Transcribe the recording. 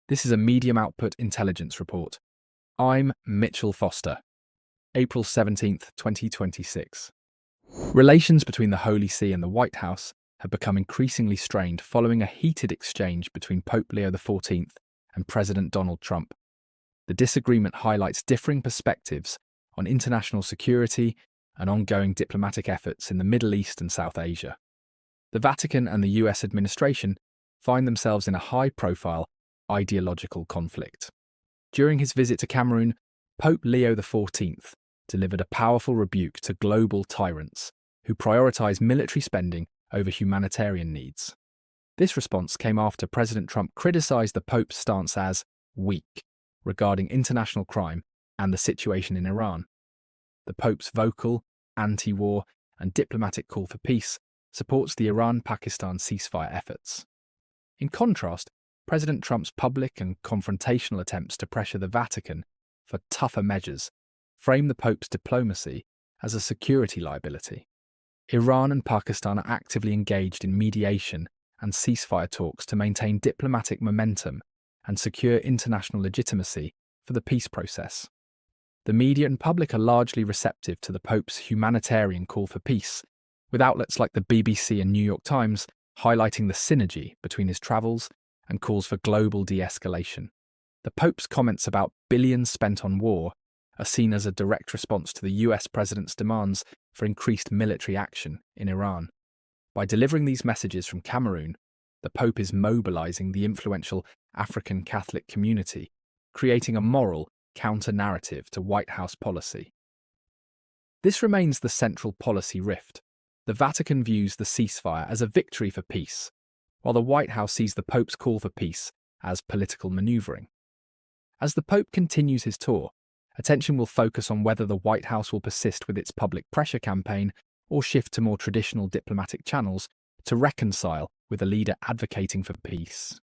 This is a medium output intelligence report. I'm Mitchell Foster. April 17th, 2026. Relations between the Holy See and the White House have become increasingly strained following a heated exchange between Pope Leo XIV and President Donald Trump. The disagreement highlights differing perspectives on international security and ongoing diplomatic efforts in the Middle East and South Asia. The Vatican and the US administration find themselves in a high-profile ideological conflict. During his visit to Cameroon, Pope Leo XIV delivered a powerful rebuke to global tyrants who prioritize military spending over humanitarian needs. This response came after President Trump criticized the Pope's stance as weak regarding international crime and the situation in Iran. The Pope's vocal, anti-war, and diplomatic call for peace supports the Iran-Pakistan ceasefire efforts. In contrast, President Trump's public and confrontational attempts to pressure the Vatican for tougher measures frame the Pope's diplomacy as a security liability. Iran and Pakistan are actively engaged in mediation and ceasefire talks to maintain diplomatic momentum and secure international legitimacy for the peace process. The media and public are largely receptive to the Pope's humanitarian call for peace, with outlets like the BBC and New York Times highlighting the synergy between his travels and calls for global de-escalation. The Pope's comments about billions spent on war are seen as a direct response to the US president's demands for increased military action in Iran. By delivering these messages from Cameroon, the Pope is mobilizing the influential African Catholic community, creating a moral counter-narrative to White House policy. This remains the central policy rift. The Vatican views the ceasefire as a victory for peace, while the White House sees the Pope's call for peace as political maneuvering. As the Pope continues his tour, attention will focus on whether the White House will persist with its public pressure campaign or shift to more traditional diplomatic channels to reconcile with a leader advocating for peace.